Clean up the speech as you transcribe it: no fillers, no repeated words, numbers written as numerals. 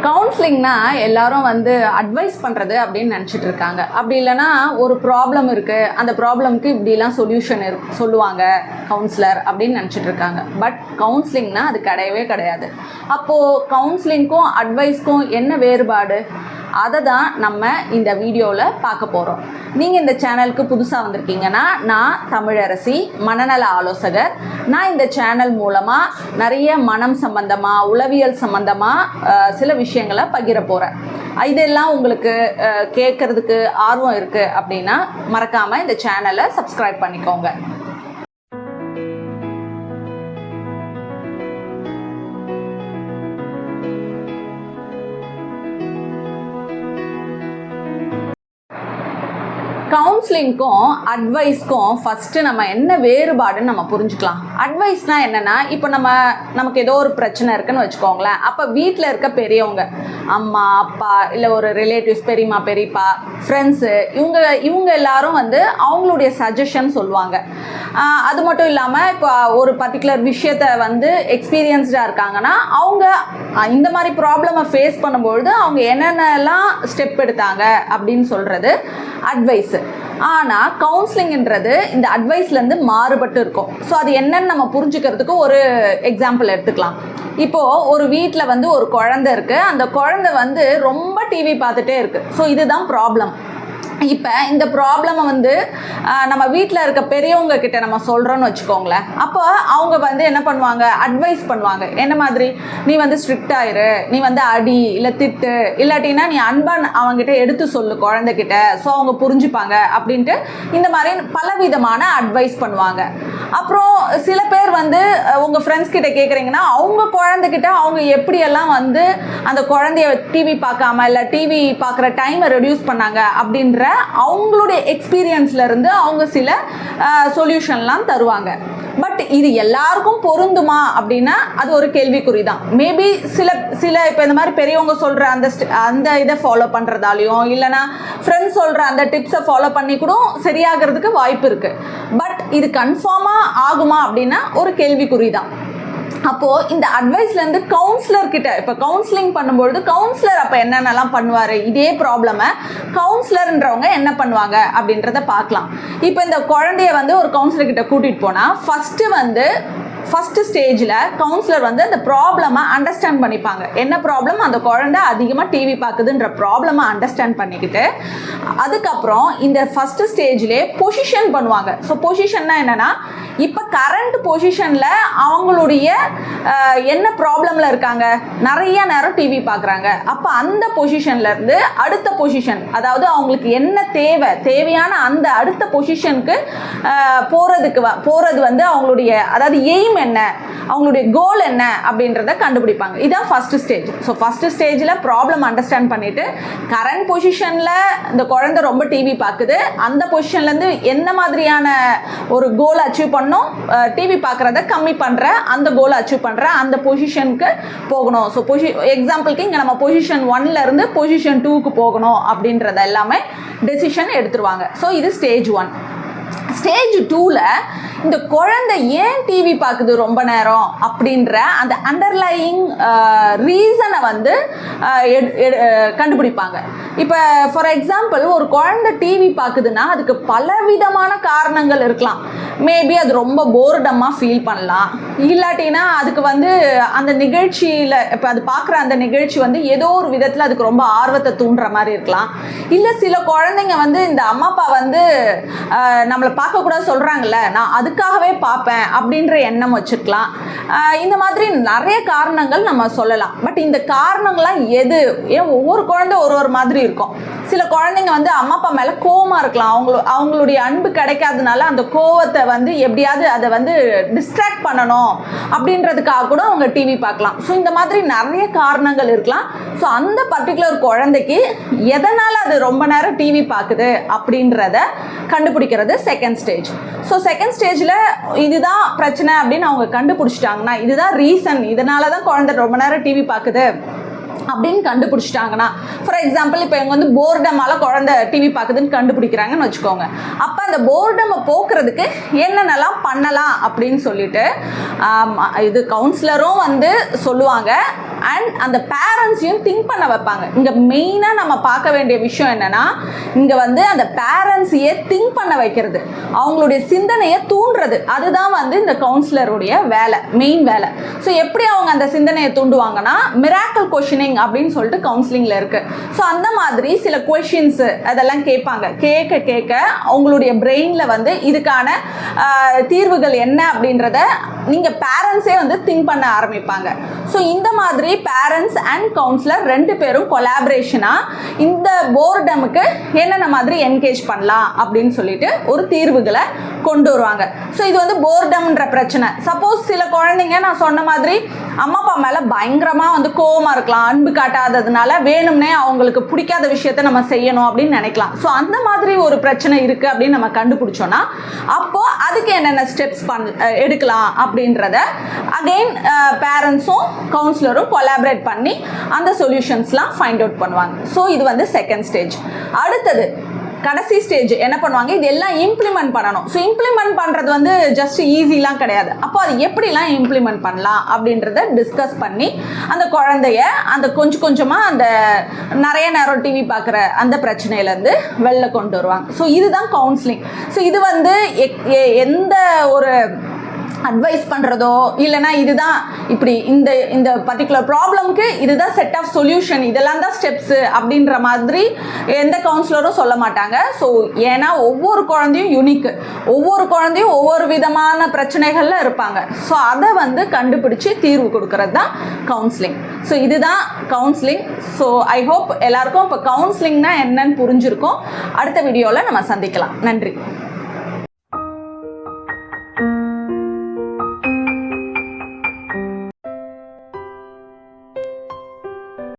கவுன்சிலிங்னா எல்லாரும் வந்து அட்வைஸ் பண்ணுறது அப்படின்னு நினச்சிட்டு இருக்காங்க. அப்படி இல்லைன்னா ஒரு ப்ராப்ளம் இருக்குது, அந்த ப்ராப்ளம்க்கு இப்படிலாம் சொல்யூஷன் சொல்லுவாங்க கவுன்சிலர் அப்படின்னு நினச்சிட்டு இருக்காங்க. பட் கவுன்சிலிங்னா அது கிடையவே கிடையாது. அப்போது கவுன்சிலிங்க்கும் அட்வைஸ்க்கும் என்ன வேறுபாடு, அதை தான் நம்ம இந்த வீடியோவில் பார்க்க போகிறோம். நீங்கள் இந்த சேனலுக்கு புதுசாக வந்திருக்கீங்கன்னா, நான் தமிழரசி, மனநல ஆலோசகர். நான் இந்த சேனல் மூலமாக நிறைய மனம் சம்பந்தமாக, உளவியல் சம்பந்தமாக சில விஷயங்களை பகிர போகிறேன். இதெல்லாம் உங்களுக்கு கேட்குறதுக்கு ஆர்வம் இருக்குது அப்படின்னா மறக்காமல் இந்த சேனலை சப்ஸ்கிரைப் பண்ணிக்கோங்க. கவுன்சிலிங்க்கும் அட்வைஸ்க்கும் ஃபஸ்ட்டு நம்ம என்ன வேறுபாடுன்னு நம்ம புரிஞ்சுக்கலாம். அட்வைஸ்னால் என்னென்னா, இப்போ நமக்கு ஏதோ ஒரு பிரச்சனை இருக்குன்னு வச்சுக்கோங்களேன். அப்போ வீட்டில் இருக்க பெரியவங்க, அம்மா அப்பா இல்லை ஒரு ரிலேட்டிவ்ஸ், பெரியம்மா பெரியப்பா, ஃப்ரெண்ட்ஸு, இவங்க எல்லாரும் வந்து அவங்களுடைய சஜஷன் சொல்லுவாங்க. அது மட்டும் இல்லாமல் இப்போ ஒரு பர்டிகுலர் விஷயத்தை வந்து எக்ஸ்பீரியன்ஸ்டாக இருக்காங்கன்னா, அவங்க இந்த மாதிரி ப்ராப்ளமை ஃபேஸ் பண்ணும்பொழுது அவங்க என்னென்னலாம் ஸ்டெப் எடுத்தாங்க அப்படின்னு சொல்கிறது அட்வைஸு. ஆனால் கவுன்சிலிங்ன்றது இந்த அட்வைஸ்லேருந்து மாறுபட்டு இருக்கும். ஸோ அது என்னன்னு நம்ம புரிஞ்சுக்கிறதுக்கு ஒரு எக்ஸாம்பிள் எடுத்துக்கலாம். இப்போது ஒரு வீட்டில் வந்து ஒரு குழந்தை இருக்குது. அந்த குழந்தை வந்து ரொம்ப டிவி பார்த்துட்டே இருக்குது. ஸோ இதுதான் ப்ராப்ளம். இப்போ இந்த ப்ராப்ளமை வந்து நம்ம வீட்டில் இருக்க பெரியவங்க கிட்ட நம்ம சொல்கிறோன்னு வச்சுக்கோங்களேன். அப்போ அவங்க வந்து என்ன பண்ணுவாங்க, அட்வைஸ் பண்ணுவாங்க. என்ன மாதிரி, நீ வந்து ஸ்ட்ரிக்டாயிரு, நீ வந்து அடி இல்லை திட்டு, இல்லாட்டினா நீ அன்பான் அவங்ககிட்ட எடுத்து சொல்லு குழந்தைகிட்ட, ஸோ அவங்க புரிஞ்சுப்பாங்க அப்படின்ட்டு இந்த மாதிரி பலவிதமான அட்வைஸ் பண்ணுவாங்க. அப்புறம் சில பேர் வந்து உங்கள் ஃப்ரெண்ட்ஸ் கிட்ட கேட்குறீங்கன்னா, அவங்க குழந்தைகிட்ட அவங்க எப்படியெல்லாம் வந்து அந்த குழந்தைய டிவி பார்க்காம இல்லை டிவி பார்க்குற டைமை ரெடியூஸ் பண்ணாங்க அப்படின்ற அவங்களுடைய எக்ஸ்பீரியன்ஸ்ல இருந்து அவங்க சில சொல்யூஷன்லாம் தருவாங்க. பட் இது எல்லாருக்கும் பொருந்துமா அப்படின்னா அது ஒரு கேள்விக்குறி தான். மேபி சில இப்போ இந்த மாதிரி பெரியவங்க சொல்கிற அந்த இதை ஃபாலோ பண்ணுறதாலையும் இல்லைனா ஃப்ரெண்ட்ஸ் சொல்கிற அந்த டிப்ஸை ஃபாலோ பண்ணி கூட சரியாகிறதுக்கு வாய்ப்பு இருக்குது. பட் இது கன்ஃபார்மாக ஆகுமா அப்படின்னா ஒரு கேள்விக்குறி தான். அப்போது இந்த அட்வைஸ்லேருந்து கவுன்சிலர்கிட்ட, இப்போ கவுன்சிலிங் பண்ணும்பொழுது கவுன்சிலர் அப்போ என்னென்னலாம் பண்ணுவார், இதே ப்ராப்ளமை கவுன்சிலர்ன்றவங்க என்ன பண்ணுவாங்க அப்படின்றத பார்க்கலாம். இப்போ இந்த குழந்தைய வந்து ஒரு கவுன்சிலர்கிட்ட கூட்டிகிட்டு போனால் ஃபஸ்ட்டு ஸ்டேஜில் கவுன்சிலர் வந்து அந்த ப்ராப்ளமை அண்டர்ஸ்டாண்ட் பண்ணிப்பாங்க. என்ன ப்ராப்ளம், அந்த குழந்தை அதிகமாக டிவி பார்க்குதுன்ற ப்ராப்ளமை அண்டர்ஸ்டாண்ட் பண்ணிக்கிட்டு அதுக்கப்புறம் இந்த ஃபஸ்ட்டு ஸ்டேஜ்லேயே பொசிஷன் பண்ணுவாங்க. ஸோ பொசிஷன்னா என்னென்னா, இப்போ கரண்ட் பொசிஷனில் அவங்களுடைய என்ன ப்ராப்ளமில் இருக்காங்க, நிறைய நேரம் டிவி பார்க்குறாங்க. அப்போ அந்த பொசிஷன்லேருந்து அடுத்த பொசிஷன், அதாவது அவங்களுக்கு என்ன தேவையான அந்த அடுத்த பொசிஷனுக்கு போகிறது வந்து அவங்களுடைய, அதாவது எய்ம் என்ன, அவங்களுடைய கோல் என்ன அப்படின்றத கண்டுபிடிப்பாங்க. இதுதான் ஃபர்ஸ்ட் ஸ்டேஜ். ஸோ ஃபர்ஸ்ட் ஸ்டேஜில் ப்ராப்ளம் அண்டர்ஸ்டாண்ட் பண்ணிவிட்டு கரண்ட் பொசிஷனில் இந்த குழந்தை ரொம்ப டிவி பார்க்குது, அந்த பொசிஷன்லேருந்து என்ன மாதிரியான ஒரு கோல் அச்சீவ் பண்ணணும், டிவி பார்க்குறத கம்மி பண்ணுற அந்த கோலை அச்சீவ் பண்ணுற அந்த பொசிஷனுக்கு போகணும். ஸோ எக்ஸாம்பிளுக்கு இங்கே நம்ம பொசிஷன் 1லேருந்து பொசிஷன் 2க்கு போகணும் அப்படின்றத எல்லாமே டெசிஷன் எடுத்துருவாங்க. ஸோ இது ஸ்டேஜ் 1. ஸ்டேஜ் 2ல் இந்த குழந்தை ஏன் டிவி பார்க்குது ரொம்ப நேரம் அப்படின்ற அந்த அண்டர்லையிங் ரீசனை வந்து கண்டுபிடிப்பாங்க. இப்போ ஃபார் எக்ஸாம்பிள் ஒரு குழந்தை டிவி பார்க்குதுன்னா அதுக்கு பலவிதமான காரணங்கள் இருக்கலாம். மேபி அது ரொம்ப போர்டமாக ஃபீல் பண்ணலாம், இல்லாட்டினா அதுக்கு வந்து அந்த நிகழ்ச்சியில் இப்போ அது பார்க்குற அந்த நிகழ்ச்சி வந்து ஏதோ ஒரு விதத்தில் அதுக்கு ரொம்ப ஆர்வத்தை தூண்டுற மாதிரி இருக்கலாம். இல்லை சில குழந்தைங்க வந்து இந்த அம்மா அப்பா வந்து நம்மளை பார்க்கக்கூடாது சொல்கிறாங்கல்ல, நான் அதுக்காகவே பார்ப்பேன் அப்படின்ற எண்ணம் வச்சுருக்கலாம். இந்த மாதிரி நிறைய காரணங்கள் நம்ம சொல்லலாம். பட் இந்த காரணங்கள்லாம் எது, ஏன் ஒவ்வொரு குழந்தை ஒரு மாதிரி இருக்கும். சில குழந்தைங்க வந்து அம்மா அப்பா மேலே கோவமாக இருக்கலாம், அவங்களுடைய அன்பு கிடைக்காதனால அந்த கோவத்தை வந்து எப்படியாவது அதை வந்து டிஸ்ட்ராக்ட் பண்ணணும் அப்படின்றதுக்காக கூட அவங்க டிவி பார்க்கலாம். ஸோ இந்த மாதிரி நிறைய காரணங்கள் இருக்கலாம். ஸோ அந்த பர்டிகுலர் குழந்தைக்கு எதனால் அது ரொம்ப நேரம் டிவி பார்க்குது அப்படின்றத கண்டுபிடிக்கிறது செகண்ட் ஸ்டேஜ். ஸோ செகண்ட் ஸ்டேஜில் இதுதான் பிரச்சனை அப்படின்னு அவங்க கண்டுபிடிச்சிட்டாங்கன்னா, இதுதான் ரீசன், இதனால தான் குழந்தை ரொம்ப நேரம் டிவி பார்க்குது அப்படின்னு கண்டுபிடிச்சிட்டாங்கன்னா, ஃபார் எக்ஸாம்பிள் இப்போ இவங்க வந்து போர்டமால குழந்தை டிவி பார்க்குதுன்னு கண்டுபிடிக்கிறாங்கன்னு வச்சுக்கோங்க. அப்போ அந்த போர்டமை போக்குறதுக்கு என்னென்னலாம் பண்ணலாம் அப்படின்னு சொல்லிட்டு இது கவுன்சிலரும் வந்து சொல்லுவாங்க, அண்ட் அந்த பேரண்ட்ஸையும் திங்க் பண்ண வைப்பாங்க. இங்கே மெயினாக நம்ம பார்க்க வேண்டிய விஷயம் என்னென்னா, இங்கே வந்து அந்த பேரண்ட்ஸையே திங்க் பண்ண வைக்கிறது, அவங்களுடைய சிந்தனையை தூண்டுறது, அதுதான் வந்து இந்த கவுன்சிலருடைய வேலை, மெயின் வேலை. ஸோ எப்படி அவங்க அந்த சிந்தனையை தூண்டுவாங்கன்னா, மிராக்கிள் கொஷினிங் அப்படின்னு சொல்லிட்டு கவுன்சிலிங்கில் இருக்குது. ஸோ அந்த மாதிரி சில கொஷின்ஸு அதெல்லாம் கேட்பாங்க. கேட்க அவங்களுடைய பிரெயினில் வந்து இதுக்கான தீர்வுகள் என்ன அப்படின்றத நீங்கள் பேரண்ட்ஸே வந்து திங்க் பண்ண ஆரம்பிப்பாங்க. ஸோ இந்த மாதிரி பேரண்ட்ஸ் அண்ட் கவுன்சிலர் 2 பேரும் கொலாபரேஷனாக இந்த போர்டமுக்கு என்னென்ன மாதிரி என்கேஜ் பண்ணலாம் அப்படின்னு சொல்லிட்டு ஒரு தீர்வுகளை கொண்டு வருவாங்க. ஸோ இது வந்து போர்டம்ன்ற பிரச்சனை. சப்போஸ் சில குழந்தைங்க நான் சொன்ன மாதிரி அம்மா அப்பா மேலே பயங்கரமாக வந்து கோவமாக இருக்கலாம், அன்பு காட்டாததுனால வேணும்னே அவங்களுக்கு பிடிக்காத விஷயத்த நம்ம செய்யணும் அப்படின்னு நினைக்கலாம். ஸோ அந்த மாதிரி ஒரு பிரச்சனை இருக்குது அப்படின்னு நம்ம கண்டுபிடிச்சோன்னா, அப்போது அதுக்கு என்னென்ன ஸ்டெப்ஸ் எடுக்கலாம் அப்படின்றத அகெயின் பேரண்ட்ஸும் கவுன்சிலரும் கொலாபரேட் பண்ணி அந்த சொல்யூஷன்ஸ்லாம் ஃபைண்ட் அவுட் பண்ணுவாங்க. ஸோ இது வந்து செகண்ட் ஸ்டேஜ். அடுத்தது கடைசி ஸ்டேஜ் என்ன பண்ணுவாங்க, இது எல்லாம் இம்ப்ளிமெண்ட் பண்ணணும். ஸோ இம்ப்ளிமெண்ட் பண்ணுறது வந்து ஜஸ்ட் ஈஸிலாம் கிடையாது. அப்போ அது எப்படிலாம் இம்ப்ளிமெண்ட் பண்ணலாம் அப்படின்றத டிஸ்கஸ் பண்ணி அந்த குழந்தைய அந்த கொஞ்சமாக அந்த நிறைய நேரம் டிவி பார்க்குற அந்த பிரச்சனையிலேருந்து வெளில கொண்டு வருவாங்க. ஸோ இதுதான் கவுன்சிலிங். ஸோ இது வந்து எந்த ஒரு அட்வைஸ் பண்ணுறதோ இல்லைனா இதுதான் இப்படி இந்த பர்டிகுலர் ப்ராப்ளம்க்கு இதுதான் செட் ஆஃப் சொல்யூஷன், இதெல்லாம் தான் ஸ்டெப்ஸு அப்படின்ற மாதிரி எந்த கவுன்சிலரும் சொல்ல மாட்டாங்க. ஸோ ஏன்னா ஒவ்வொரு குழந்தையும் யூனிக்கு, ஒவ்வொரு குழந்தையும் ஒவ்வொரு விதமான பிரச்சனைகளில் இருப்பாங்க. ஸோ அதை வந்து கண்டுபிடிச்சி தீர்வு கொடுக்கறது தான் கவுன்சிலிங். ஸோ இதுதான் கவுன்சிலிங். ஸோ ஐ ஹோப் எல்லாருக்கும் இப்போ கவுன்சிலிங்னா என்னன்னு புரிஞ்சிருக்கும். அடுத்த வீடியோவில் நம்ம சந்திக்கலாம். நன்றி.